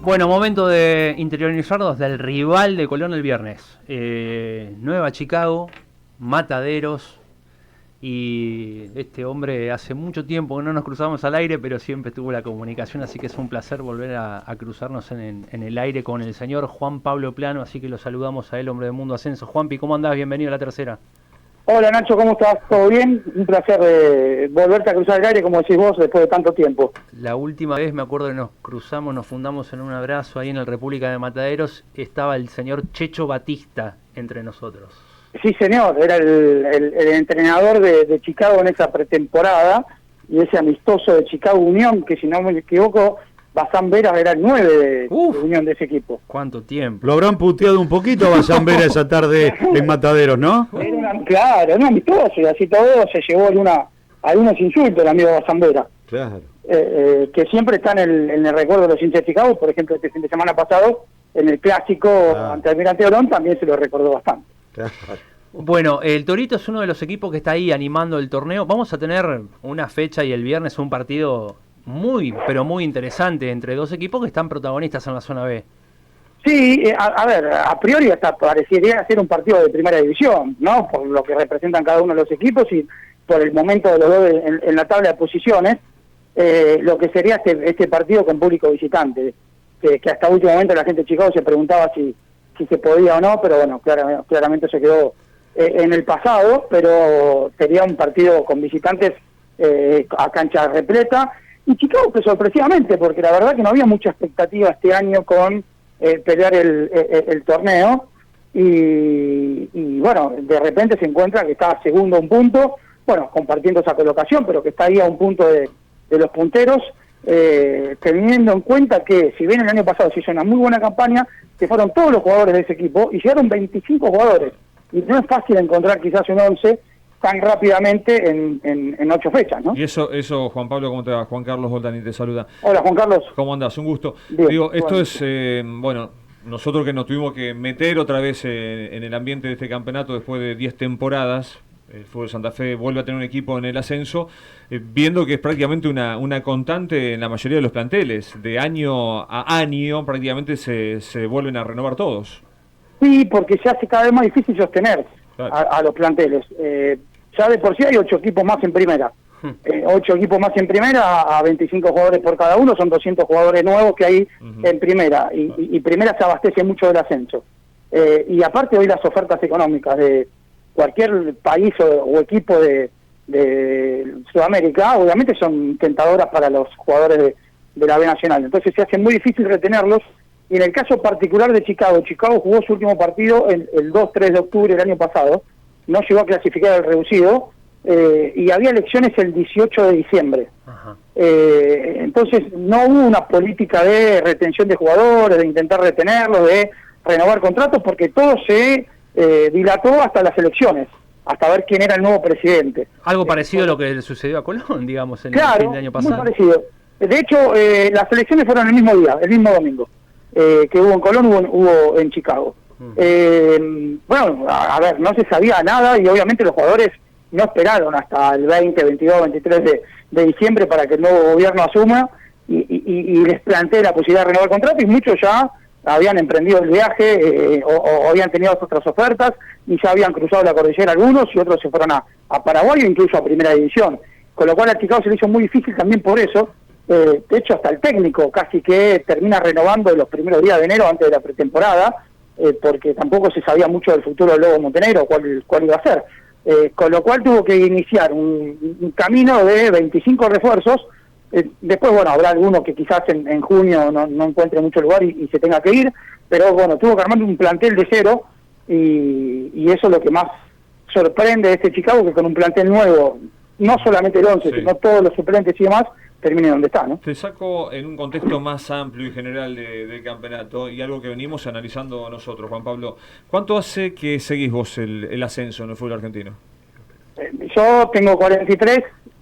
Bueno, momento de interiorizarnos del rival de Colón el viernes. Nueva Chicago, Mataderos. Y este hombre hace mucho tiempo que no nos cruzamos al aire, pero siempre tuvo la comunicación, así que es un placer volver a cruzarnos en el aire con el señor Juan Pablo Plano, así que lo saludamos a él, hombre de Mundo Ascenso. Juanpi, ¿cómo andás? Bienvenido a La Tercera. Hola Nacho, ¿cómo estás? ¿Todo bien? Un placer volverte a cruzar el aire, como decís vos, después de tanto tiempo. La última vez me acuerdo que nos cruzamos, nos fundamos en un abrazo ahí en el República de Mataderos, estaba el señor Checho Batista entre nosotros. Sí, señor, era el entrenador de Chicago en esa pretemporada, y ese amistoso de Chicago Unión, que si no me equivoco, Bazán Vera era el 9 de Unión de ese equipo. ¿Cuánto tiempo? Lo habrán puteado un poquito a Bazán Vera esa tarde en Mataderos, ¿no? Claro, era un amistoso, y así todo se llevó algunos insultos el amigo Bazán Vera. Claro. Que siempre están en el recuerdo de los hinchas de Chicago. Por ejemplo, este fin de semana pasado, en el clásico ante Almirante Brown, también se lo recordó bastante. Claro. Bueno, el Torito es uno de los equipos que está ahí animando el torneo. Vamos a tener una fecha y el viernes un partido muy, pero muy interesante entre dos equipos que están protagonistas en la zona B. Sí, a ver, a priori hasta parecería ser un partido de primera división, ¿no? Por lo que representan cada uno de los equipos y por el momento de los dos en la tabla de posiciones, lo que sería este partido con público visitante, que hasta último momento la gente de Chicago se preguntaba si se podía o no, pero bueno, claramente se quedó en el pasado, pero sería un partido con visitantes a cancha repleta, y Chicago que sorpresivamente, porque la verdad que no había mucha expectativa este año con pelear el torneo, y bueno, de repente se encuentra que está segundo a un punto, bueno, compartiendo esa colocación, pero que está ahí a un punto de los punteros, teniendo en cuenta que si bien el año pasado se hizo una muy buena campaña, que fueron todos los jugadores de ese equipo, y llegaron 25 jugadores, y no es fácil encontrar quizás un 11 tan rápidamente en 8 fechas, ¿no? Y eso, Juan Pablo, ¿cómo te va? Juan Carlos Goldani te saluda. Hola, Juan Carlos. ¿Cómo andás? Un gusto. Bien, digo, esto bueno. es, bueno, nosotros que nos tuvimos que meter otra vez en el ambiente de este campeonato después de 10 temporadas, el Fútbol Santa Fe vuelve a tener un equipo en el ascenso, viendo que es prácticamente una constante en la mayoría de los planteles. De año a año prácticamente se vuelven a renovar todos. Sí, porque se hace cada vez más difícil sostener Claro. a los planteles. Ya de por sí hay 8 equipos más en primera. 8 equipos más en primera, a 25 jugadores por cada uno, son 200 jugadores nuevos que hay en primera. Y primera se abastece mucho del ascenso. Y aparte hoy las ofertas económicas de cualquier país o equipo de Sudamérica, obviamente son tentadoras para los jugadores de la B Nacional. Entonces se hace muy difícil retenerlos. Y en el caso particular de Chicago jugó su último partido el 2-3 de octubre del año pasado, no llegó a clasificar al reducido, y había elecciones el 18 de diciembre. Entonces no hubo una política de retención de jugadores, de intentar retenerlos, de renovar contratos, porque todo se dilató hasta las elecciones, hasta ver quién era el nuevo presidente. Algo parecido a lo que le sucedió a Colón, digamos, en el fin del año pasado. Muy parecido. De hecho, las elecciones fueron el mismo día, el mismo domingo, que hubo en Colón, hubo en Chicago. Bueno, a ver, no se sabía nada y obviamente los jugadores no esperaron hasta el 20, 22, 23 de diciembre para que el nuevo gobierno asuma y les plantee la posibilidad de renovar contrato, y muchos ya habían emprendido el viaje o habían tenido otras ofertas y ya habían cruzado la cordillera algunos, y otros se fueron a Paraguay o incluso a Primera División, con lo cual a Chicago se le hizo muy difícil también por eso. De hecho hasta el técnico casi que termina renovando en los primeros días de enero antes de la pretemporada, porque tampoco se sabía mucho del futuro del Lobo Montenegro, cuál iba a ser, con lo cual tuvo que iniciar un camino de 25 refuerzos. Después, bueno, habrá alguno que quizás en junio no encuentre mucho lugar y se tenga que ir, pero bueno, tuvo que armar un plantel de cero, y eso es lo que más sorprende de este Chicago, que con un plantel nuevo, no solamente el 11, sino todos los suplentes y demás, termine donde está, ¿no? Te saco en un contexto más amplio y general del campeonato, y algo que venimos analizando nosotros, Juan Pablo. ¿Cuánto hace que seguís vos el ascenso en el fútbol argentino? Yo tengo 43,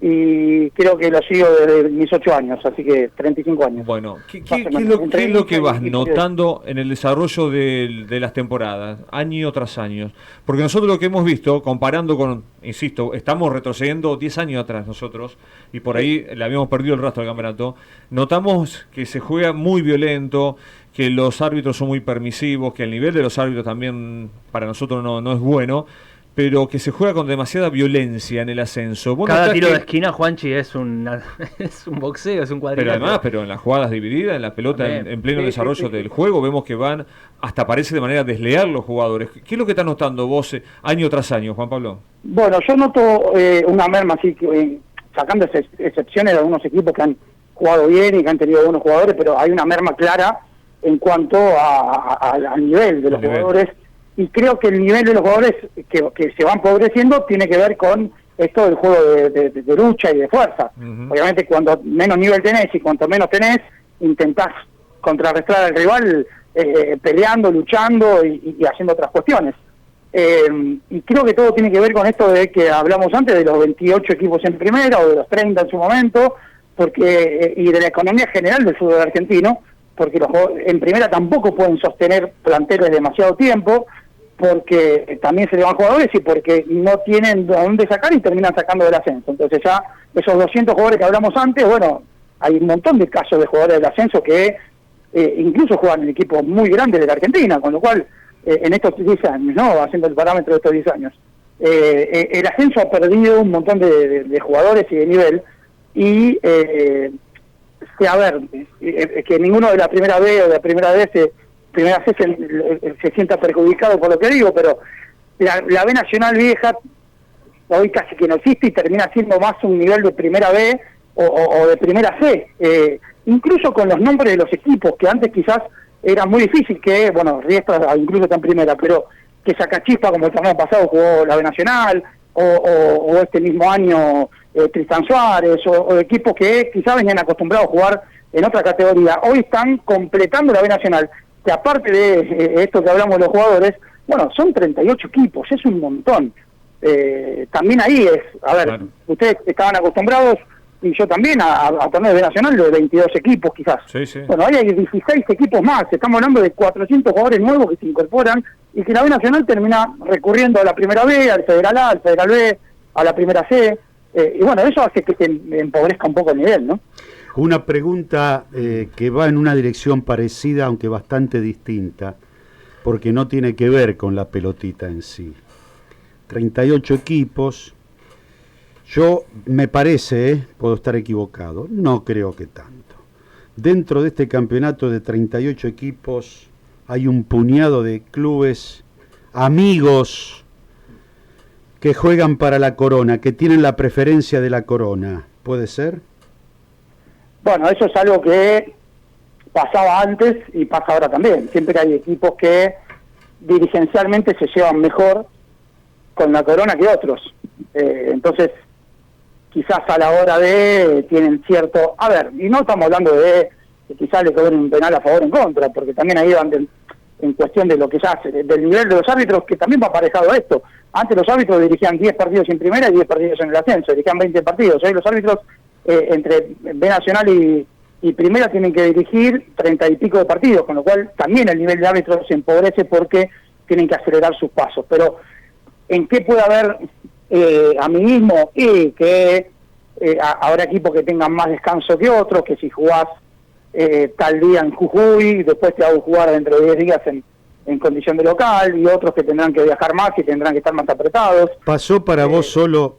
y creo que lo sigo desde mis 8 años, así que 35 años. Bueno, ¿qué es lo que vas notando en el desarrollo de las temporadas, año tras año? Porque nosotros lo que hemos visto, comparando con, insisto, estamos retrocediendo 10 años atrás nosotros, y por ahí le habíamos perdido el rastro del campeonato, notamos que se juega muy violento, que los árbitros son muy permisivos, que el nivel de los árbitros también para nosotros no es bueno, pero que se juega con demasiada violencia en el ascenso. Cada tiro de esquina, Juanchi, es un boxeo, es un cuadrilátero. Pero en las jugadas divididas, en la pelota, en pleno desarrollo del juego, vemos que van, hasta parece de manera desleal los jugadores. ¿Qué es lo que estás notando vos año tras año, Juan Pablo? Bueno, yo noto una merma, así que sacando excepciones de algunos equipos que han jugado bien y que han tenido buenos jugadores, pero hay una merma clara en cuanto al nivel de los jugadores. Y creo que el nivel de los jugadores que se van empobreciendo tiene que ver con esto del juego de lucha y de fuerza. Obviamente cuando menos nivel tenés y cuanto menos tenés, intentás contrarrestar al rival peleando, luchando y haciendo otras cuestiones. Y creo que todo tiene que ver con esto de que hablamos antes de los 28 equipos en primera o de los 30 en su momento, porque y de la economía general del fútbol argentino, porque los en primera tampoco pueden sostener planteles demasiado tiempo, porque también se le van jugadores y porque no tienen a dónde sacar y terminan sacando del ascenso. Entonces ya esos 200 jugadores que hablamos antes, bueno, hay un montón de casos de jugadores del ascenso que incluso juegan en equipos muy grandes de la Argentina, con lo cual en estos 10 años, ¿no? Haciendo el parámetro de estos 10 años, el ascenso ha perdido un montón de jugadores y de nivel, y a ver, que ninguno de la primera B o de la primera D se sienta perjudicado por lo que digo, pero la B Nacional vieja hoy casi que no existe y termina siendo más un nivel de primera B o de primera C, incluso con los nombres de los equipos, que antes quizás era muy difícil que, bueno, Riestra incluso está en primera, pero que Sacachispa, como el torneo pasado, jugó la B Nacional, o este mismo año Tristan Suárez, o equipos que quizás venían acostumbrados a jugar en otra categoría, hoy están completando la B Nacional, que aparte de esto que hablamos de los jugadores, bueno, son 38 equipos, es un montón. También ahí es, a ver, claro, ustedes estaban acostumbrados, y yo también, a torneos de Nacional de 22 equipos quizás. Sí, sí. Bueno, ahí hay 16 equipos más, estamos hablando de 400 jugadores nuevos que se incorporan, y que la B Nacional termina recurriendo a la primera B, al Federal A, al Federal B, a la primera C, y bueno, eso hace que se empobrezca un poco el nivel, ¿no? Una pregunta que va en una dirección parecida, aunque bastante distinta, porque no tiene que ver con la pelotita en sí. 38 equipos, yo me parece, puedo estar equivocado, no creo que tanto. Dentro de este campeonato de 38 equipos hay un puñado de clubes amigos que juegan para la corona, que tienen la preferencia de la corona, ¿puede ser? Bueno, eso es algo que pasaba antes y pasa ahora también. Siempre hay equipos que dirigencialmente se llevan mejor con la corona que otros. Entonces, quizás a la hora de tienen cierto... A ver, y no estamos hablando de que quizás le cobren un penal a favor o en contra, porque también ahí van en cuestión de lo que se hace, del nivel de los árbitros, que también va aparejado a esto. Antes los árbitros dirigían 10 partidos en primera y 10 partidos en el ascenso, dirigían 20 partidos. Hoy los árbitros entre B Nacional y primera tienen que dirigir 30 y pico de partidos, con lo cual también el nivel de árbitros se empobrece porque tienen que acelerar sus pasos. Pero ¿en qué puede haber amiguismo? Y que habrá equipos que tengan más descanso que otros, que si jugás tal día en Jujuy, después te hago jugar dentro de 10 días en condición de local, y otros que tendrán que viajar más y tendrán que estar más apretados. ¿Pasó para vos solo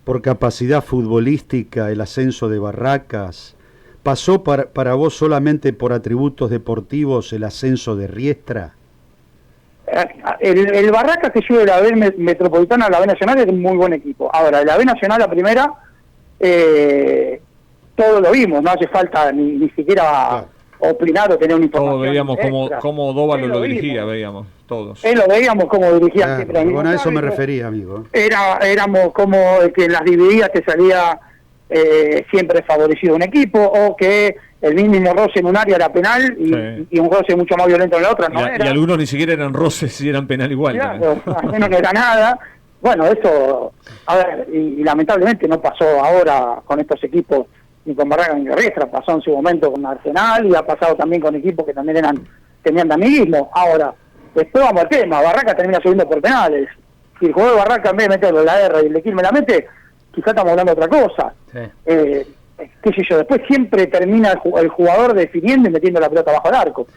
por capacidad futbolística el ascenso de Barracas? ¿Pasó para vos solamente por atributos deportivos el ascenso de Riestra? El Barracas que sube de la B Metropolitana a la B Nacional es un muy buen equipo. Ahora, de la B Nacional a primera, todo lo vimos, no hace falta ni siquiera opinar o tener una información. Todos veíamos cómo Dóvalo lo dirigía, veíamos, todos. Lo veíamos como dirigía. Claro, siempre. Bueno, a eso me refería, amigo. Éramos como que en las divididas te salía siempre favorecido un equipo, o que el mínimo roce en un área era penal y un roce mucho más violento en la otra no era. Y algunos ni siquiera eran roces y eran penal igual. Claro, al menos no era nada. bueno, eso, a ver, y lamentablemente no pasó ahora con estos equipos, ni con Barraca ni con Riestra, pasó en su momento con Arsenal y ha pasado también con equipos que también tenían amiguismo. Ahora, después vamos al tema, Barraca termina subiendo por penales. Si el jugador de Barraca en vez de meterlo en la R y el de Quilmes la mete, quizá estamos hablando de otra cosa. Sí. Qué sé yo, después siempre termina el jugador definiendo y metiendo la pelota bajo el arco.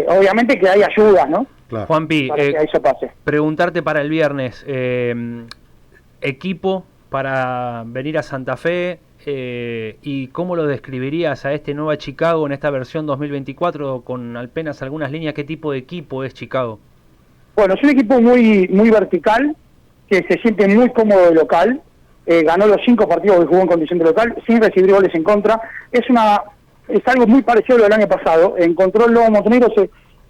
Obviamente que hay ayudas, ¿no? Claro. Juanpi, Para que eso pase. preguntarte para el viernes, equipo para venir a Santa Fe, y cómo lo describirías a este Nueva Chicago en esta versión 2024 con apenas algunas líneas. ¿Qué tipo de equipo es Chicago? Bueno, es un equipo muy vertical, que se siente muy cómodo de local. Ganó los 5 partidos que jugó en condición de local sin recibir goles en contra. Es algo muy parecido a lo del año pasado. Encontró el Lobo Montenegro,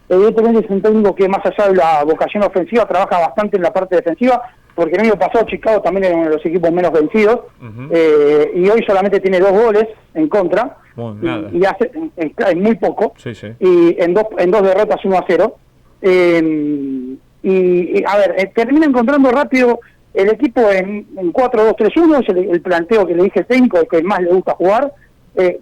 evidentemente es un técnico que más allá de la vocación ofensiva trabaja bastante en la parte defensiva, porque el año pasado Chicago también era uno de los equipos menos vencidos, y hoy solamente tiene 2 goles en contra, bueno, y hace muy poco, sí, sí. y en dos derrotas 1-0. Y a ver, termina encontrando rápido el equipo en 4-2-3-1, es el planteo que le dije al técnico, el que más le gusta jugar,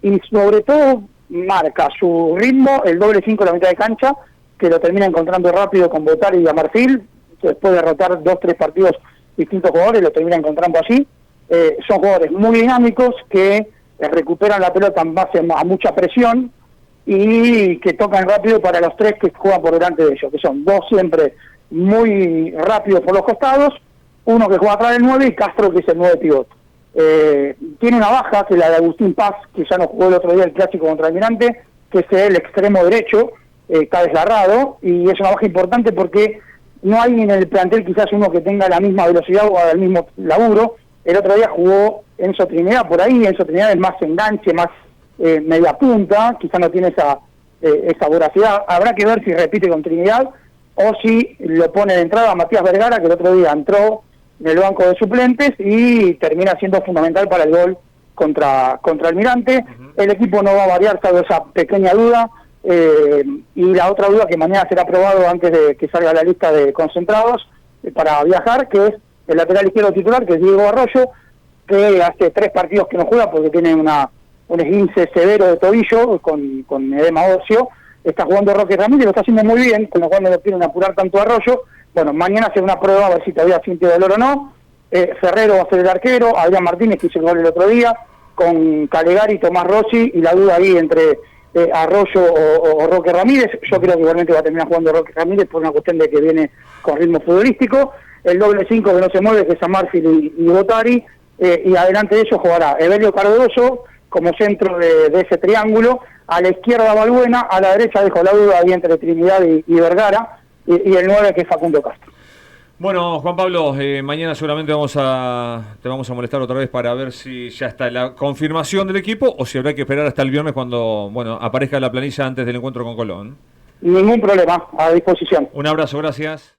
y sobre todo marca su ritmo, el doble 5 en la mitad de cancha, que lo termina encontrando rápido con Botari y Amarfil, que después de derrotar 2-3 partidos distintos jugadores, lo termina encontrando allí. Son jugadores muy dinámicos que recuperan la pelota en base a mucha presión y que tocan rápido para los 3 que juegan por delante de ellos, que son 2 siempre muy rápidos por los costados, uno que juega atrás del 9 y Castro, que es el 9 pivot. Tiene una baja, que es la de Agustín Paz, que ya no jugó el otro día el clásico contra Almirante, que es el extremo derecho, está desgarrado, y es una baja importante porque no hay en el plantel quizás uno que tenga la misma velocidad o el mismo laburo. El otro día jugó Enzo Trinidad por ahí, Enzo Trinidad es más enganche, más media punta, quizás no tiene esa voracidad. Habrá que ver si repite con Trinidad o si lo pone de entrada a Matías Vergara, que el otro día entró en el banco de suplentes y termina siendo fundamental para el gol contra Almirante. El equipo no va a variar, salvo esa pequeña duda, y la otra duda que mañana será aprobado antes de que salga la lista de concentrados para viajar, que es el lateral izquierdo titular, que es Diego Arroyo, que hace 3 partidos que no juega porque tiene un esguince severo de tobillo con edema óseo. Está jugando Roque Ramírez, lo está haciendo muy bien, con lo cual no lo quieren apurar tanto a Arroyo. Bueno, mañana será una prueba a ver si todavía siente dolor o no. Ferrero va a ser el arquero, Adrián Martínez, que hizo el gol el otro día, con Calegari, Tomás Rossi, y la duda ahí entre Arroyo o Roque Ramírez. Yo creo que igualmente va a terminar jugando Roque Ramírez por una cuestión de que viene con ritmo futbolístico. El doble 5 que no se mueve, que es Amarfil y Botari, y adelante de ellos jugará Evelio Cardoso como centro de ese triángulo. A la izquierda Balbuena, a la derecha dejo la duda ahí entre Trinidad y Vergara, y el 9 que es Facundo Castro. Bueno, Juan Pablo, mañana seguramente te vamos a molestar otra vez para ver si ya está la confirmación del equipo o si habrá que esperar hasta el viernes cuando aparezca la planilla antes del encuentro con Colón. Ningún problema, a disposición. Un abrazo, gracias.